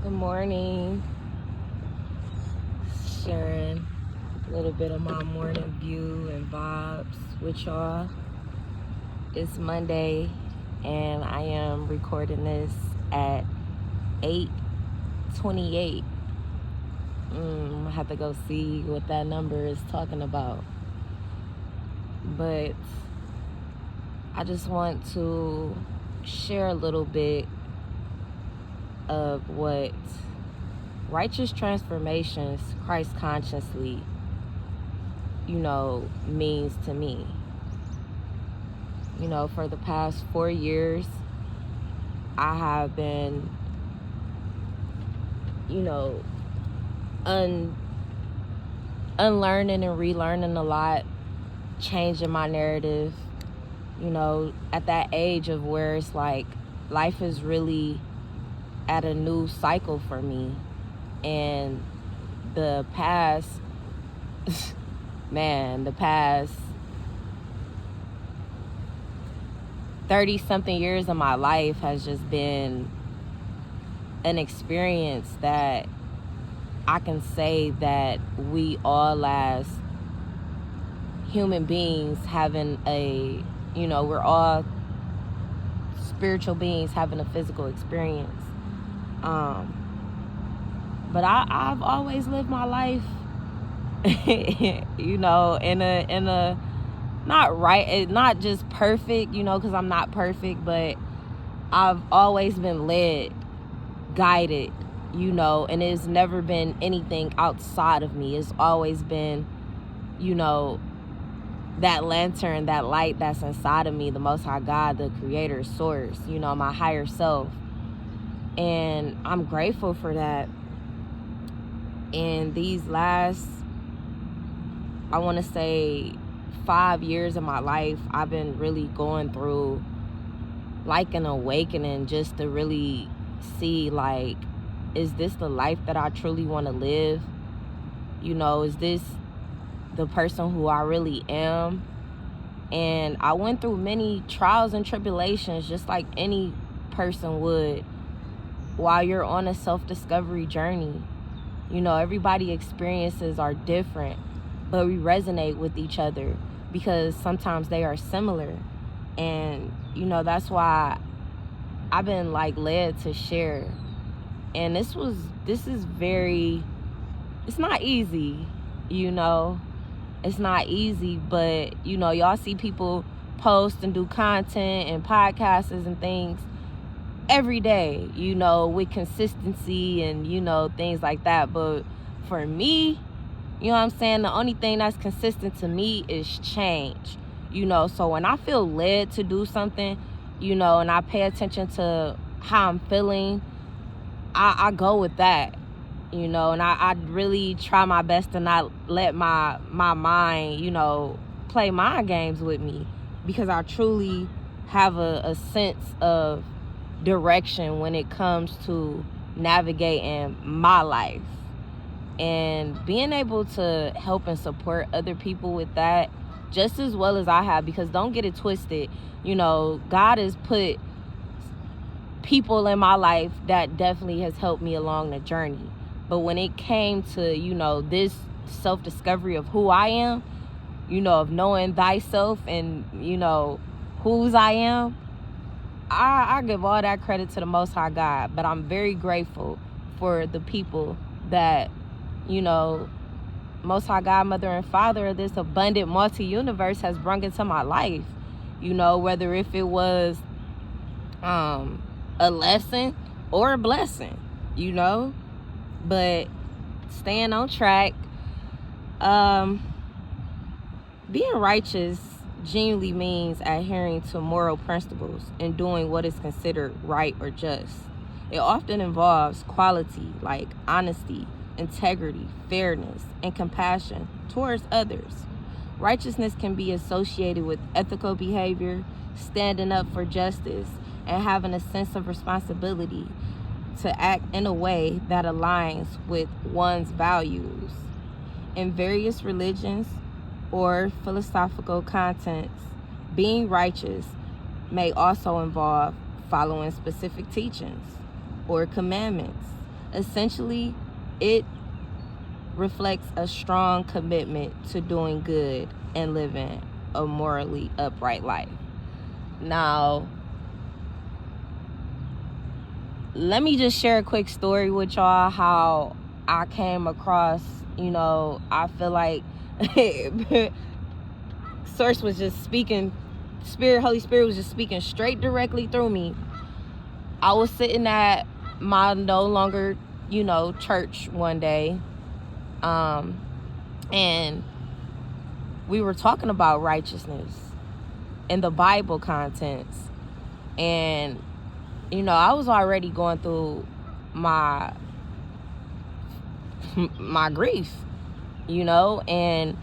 Good morning. Sharing a little bit of my morning view and vibes with y'all. It's Monday and I am recording this at 8:28. I have to go see what that number is talking about. But I just want to share a little bit of what righteous transformations, Christ consciously, means to me. For the past 4 years, I have been, unlearning and relearning a lot, changing my narrative, at that age of where it's like life is really at a new cycle for me. And the past 30 something years of my life has just been an experience that I can say that we all as human beings having we're all spiritual beings having a physical experience. But I've always lived my life, in a not just perfect, because I'm not perfect, but I've always been led, guided, and it's never been anything outside of me. It's always been, that lantern, that light that's inside of me, the Most High God, the Creator, Source, my higher self. And I'm grateful for that. And these last, I want to say 5 years of my life, I've been really going through like an awakening, just to really see, like, is this the life that I truly want to live? Is this the person who I really am? And I went through many trials and tribulations, just like any person would, while you're on a self-discovery journey. Everybody's experiences are different, but we resonate with each other because sometimes they are similar. And, that's why I've been like led to share. And it's not easy, it's not easy, but, y'all see people post and do content and podcasts and things every day, with consistency and, things like that. But for me, the only thing that's consistent to me is change, so when I feel led to do something, and I pay attention to how I'm feeling, I go with that, and I really try my best to not let my mind, play mind games with me, because I truly have a sense of direction when it comes to navigating my life. And being able to help and support other people with that just as well as I have, because don't get it twisted, God has put people in my life that definitely has helped me along the journey. But when it came to, this self-discovery of who I am, of knowing thyself and, whose I am, I give all that credit to the Most High God. But I'm very grateful for the people that, Most High God, Mother and Father of this abundant multi-universe has brought into my life. Whether if it was a lesson or a blessing, but staying on track. Being righteous genuinely means adhering to moral principles and doing what is considered right or just. It often involves quality like honesty, integrity, fairness, and compassion towards others. Righteousness can be associated with ethical behavior, standing up for justice, and having a sense of responsibility to act in a way that aligns with one's values. In various religions or philosophical contents, being righteous may also involve following specific teachings or commandments, Essentially, it reflects a strong commitment to doing good and living a morally upright life. Now, let me just share a quick story with y'all how I came across, I feel like Source was just speaking, Holy Spirit was just speaking straight directly through me. I was sitting at my no longer, church one day, and we were talking about righteousness and the Bible contents. And, I was already going through my grief, and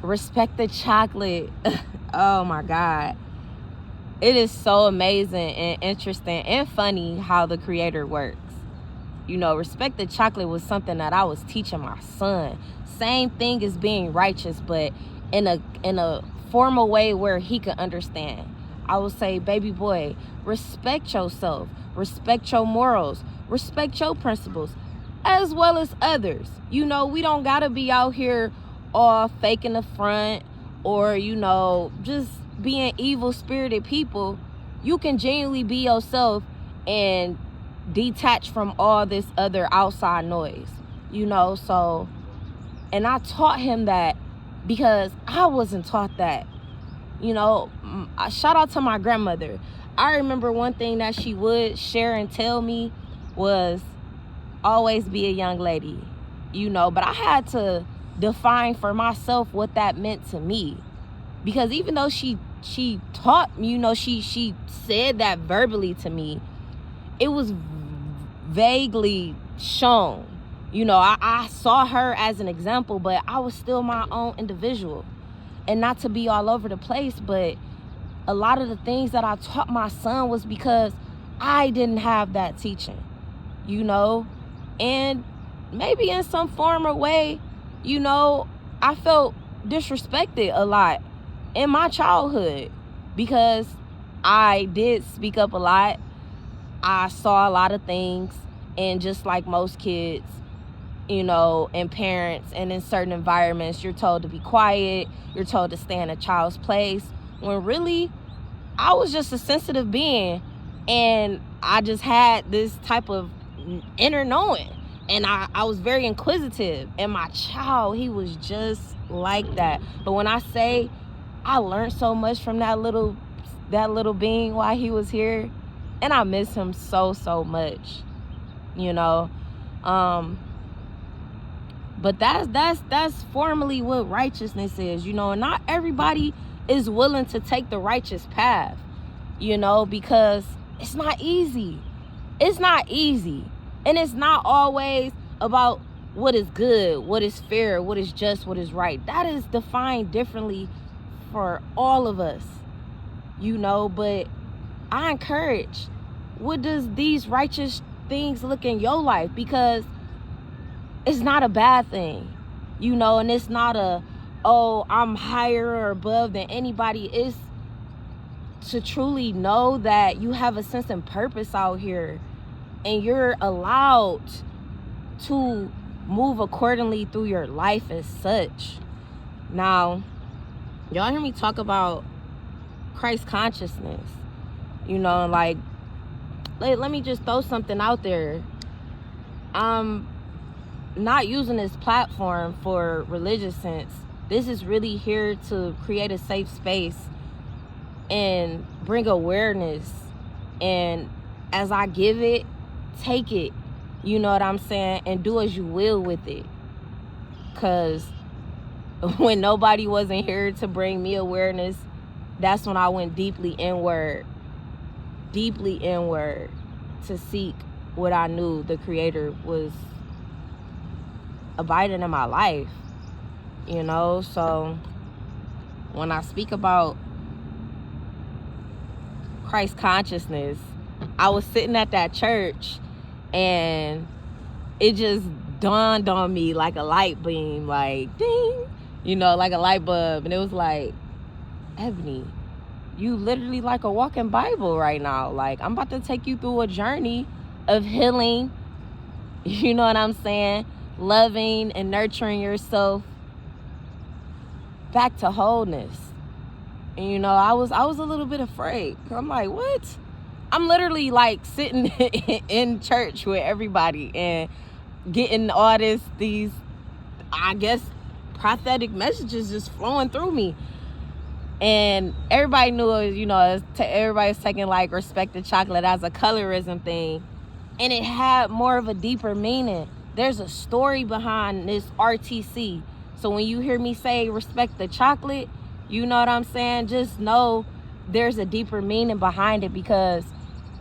RespectThaaChocolate. Oh my God. It is so amazing and interesting and funny how the creator works. RespectThaaChocolate was something that I was teaching my son. Same thing as being righteous, but in a formal way where he could understand. I would say, baby boy, respect yourself, respect your morals, respect your principles, as well as others. We don't gotta be out here all faking the front or, just being evil-spirited people. You can genuinely be yourself and detach from all this other outside noise, so, and I taught him that because I wasn't taught that. Shout out to my grandmother. I remember one thing that she would share and tell me was always be a young lady, but I had to define for myself what that meant to me, because even though she taught me, she said that verbally to me, it was vaguely shown. I saw her as an example, but I was still my own individual. And not to be all over the place, but a lot of the things that I taught my son was because I didn't have that teaching, and maybe in some form or way, I felt disrespected a lot in my childhood because I did speak up a lot. I saw a lot of things, and just like most kids, and parents, and in certain environments, you're told to be quiet, you're told to stay in a child's place, when really, I was just a sensitive being, and I just had this type of inner knowing, and I was very inquisitive, and my child, he was just like that. But when I say I learned so much from that little being while he was here, and I miss him so much, but that's formally what righteousness is, and not everybody is willing to take the righteous path, because it's not easy. It's not easy. And it's not always about what is good, what is fair, what is just, what is right. That is defined differently for all of us, but I encourage, what does these righteous things look in your life? Because it's not a bad thing, and it's not I'm higher or above than anybody. It's to truly know that you have a sense and purpose out here, and you're allowed to move accordingly through your life as such. Now, y'all hear me talk about Christ consciousness, like, let me just throw something out there. I'm not using this platform for religious sense. This is really here to create a safe space and bring awareness. And as I give it, take it. You know what I'm saying? And do as you will with it. Because when nobody wasn't here to bring me awareness, that's when I went deeply inward to seek what I knew the Creator was abiding in my life, so when I speak about Christ consciousness, I was sitting at that church, and it just dawned on me like a light beam, like ding, like a light bulb, and it was like, Ebony, you literally like a walking Bible right now. Like, I'm about to take you through a journey of healing, you know what I'm saying? Loving and nurturing yourself back to wholeness. And you know, I was a little bit afraid. I'm like, what? I'm literally like sitting in church with everybody and getting all these, I guess, prophetic messages just flowing through me. And everybody knew it was, you know, everybody's taking like Respect the Chocolate as a colorism thing. And it had more of a deeper meaning. There's a story behind this RTC. So when you hear me say Respect the Chocolate, you know what I'm saying? Just know there's a deeper meaning behind it, because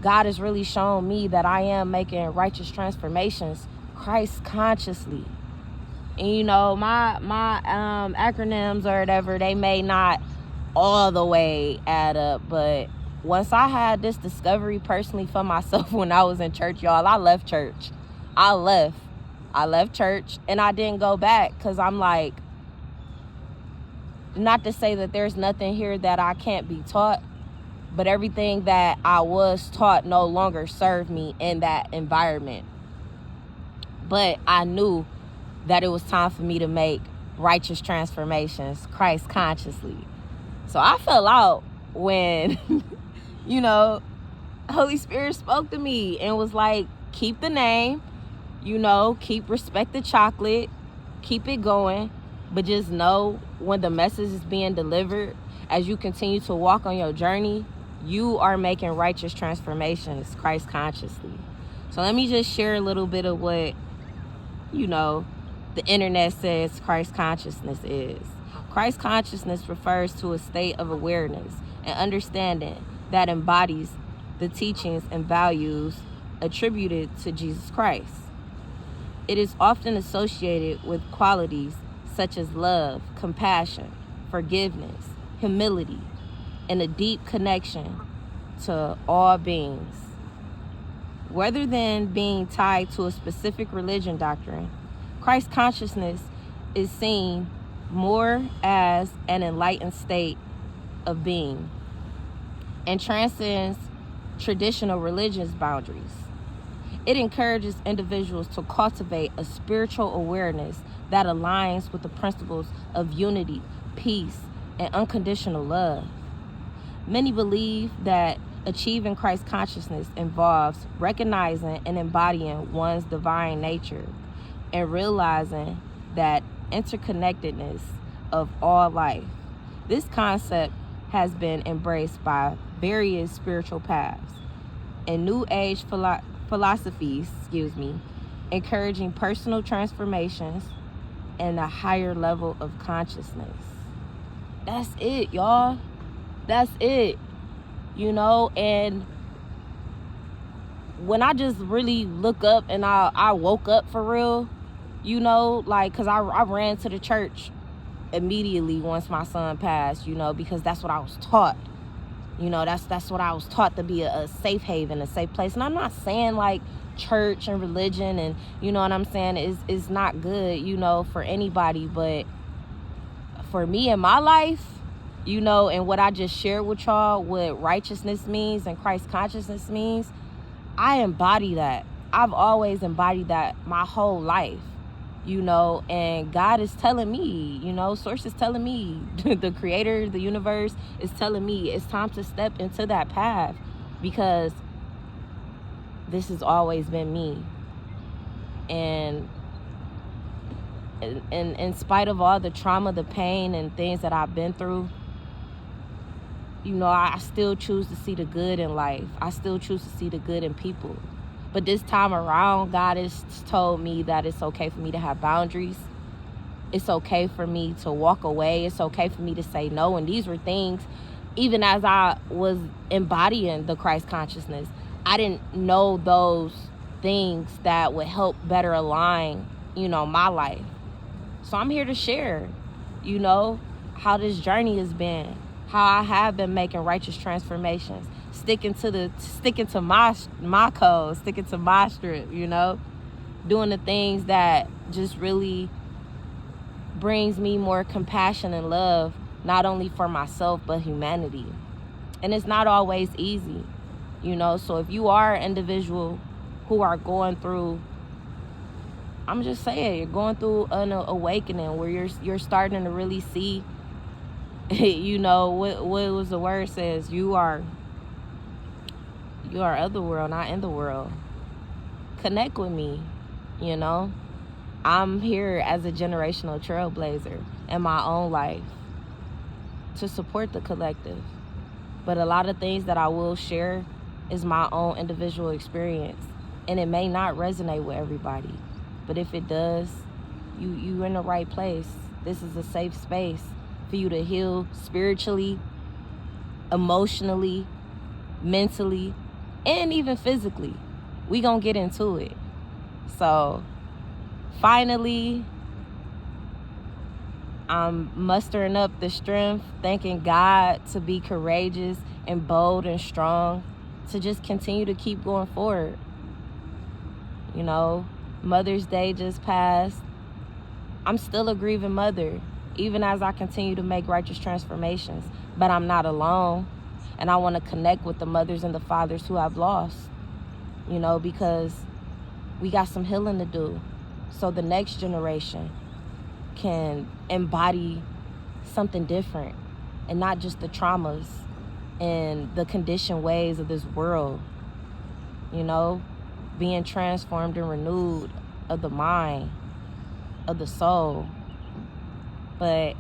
God has really shown me that I am making righteous transformations Christ consciously. And you know, my acronyms or whatever, they may not all the way add up, but once I had this discovery personally for myself when I was in church, y'all, I left church. I left church and I didn't go back, because I'm like, not to say that there's nothing here that I can't be taught, but everything that I was taught no longer served me in that environment. But I knew that it was time for me to make righteous transformations Christ consciously. So I fell out when, you know, Holy Spirit spoke to me and was like, keep the name, you know, keep Respect the Chocolate, keep it going, but just know when the message is being delivered, as you continue to walk on your journey, you are making righteous transformations Christ consciously. So let me just share a little bit of what, you know, the internet says Christ consciousness is. Christ consciousness refers to a state of awareness and understanding that embodies the teachings and values attributed to Jesus Christ. It is often associated with qualities such as love, compassion, forgiveness, humility, and a deep connection to all beings. Rather than being tied to a specific religion doctrine, Christ consciousness is seen more as an enlightened state of being and transcends traditional religious boundaries. It encourages individuals to cultivate a spiritual awareness that aligns with the principles of unity, peace, and unconditional love. Many believe that achieving Christ consciousness involves recognizing and embodying one's divine nature and realizing that interconnectedness of all life. This concept has been embraced by various spiritual paths and New Age philosophies, encouraging personal transformations and a higher level of consciousness. That's it, y'all. That's it. You know, and when I just really look up and I woke up for real, you know, like, because I ran to the church immediately once my son passed, you know, because that's what I was taught. You know, that's what I was taught to be a safe haven, a safe place. And I'm not saying like church and religion and, you know what I'm saying, is not good, you know, for anybody. But for me in my life, you know, and what I just shared with y'all, what righteousness means and Christ consciousness means, I embody that. I've always embodied that my whole life, you know, and God is telling me, you know, Source is telling me, the creator, the universe is telling me it's time to step into that path, because this has always been me. And in spite of all the trauma, the pain, and things that I've been through, you know, I still choose to see the good in life. I still choose to see the good in people. But this time around, God has told me that it's okay for me to have boundaries. It's okay for me to walk away. It's okay for me to say no. And these were things, even as I was embodying the Christ consciousness, I didn't know those things that would help better align, you know, my life. So I'm here to share, you know, how this journey has been, how I have been making righteous transformations, sticking to my code, sticking to my strip, you know, doing the things that just really brings me more compassion and love, not only for myself, but humanity. And it's not always easy, you know, so if you are an individual who are going through, I'm just saying, you're going through an awakening where you're starting to really see, you know, what was the word says, you are of the world, not in the world. Connect with me, you know. I'm here as a generational trailblazer in my own life to support the collective. But a lot of things that I will share is my own individual experience. And it may not resonate with everybody. But if it does, you're in the right place. This is a safe space for you to heal spiritually, emotionally, mentally, and even physically. We gonna get into it. So finally, I'm mustering up the strength, thanking God to be courageous and bold and strong, to just continue to keep going forward. You know, Mother's Day just passed. I'm still a grieving mother, even as I continue to make righteous transformations. But I'm not alone. And I want to connect with the mothers and the fathers who I've lost, you know, because we got some healing to do. So the next generation can embody something different and not just the traumas and the conditioned ways of this world, you know, being transformed and renewed of the mind, of the soul. But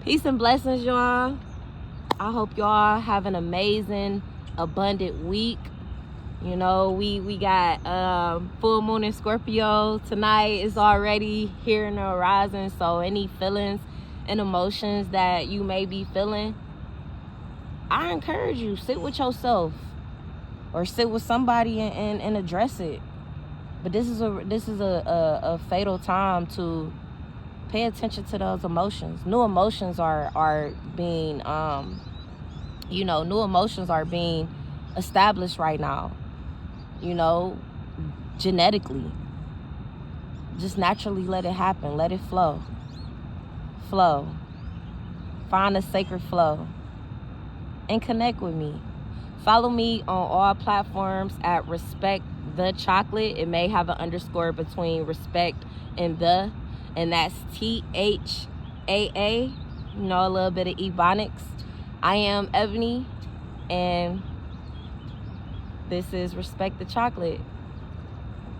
peace and blessings, y'all. I hope y'all have an amazing, abundant week. You know, we got full moon in Scorpio tonight. Is already here in the horizon. So any feelings and emotions that you may be feeling, I encourage you, sit with yourself or sit with somebody and address it. But this is a fatal time to pay attention to those emotions. New emotions are being new emotions are being established right now. You know, genetically. Just naturally let it happen. Let it flow. Flow. Find a sacred flow. And connect with me. Follow me on all platforms at RespectThaaChocolate. It may have an underscore between respect and the. And that's THAA. You know, a little bit of Ebonics. I am Ebony. And this is Respect the Chocolate.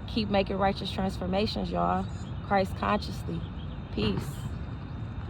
Keep making righteous transformations, y'all. Christ consciously. Peace.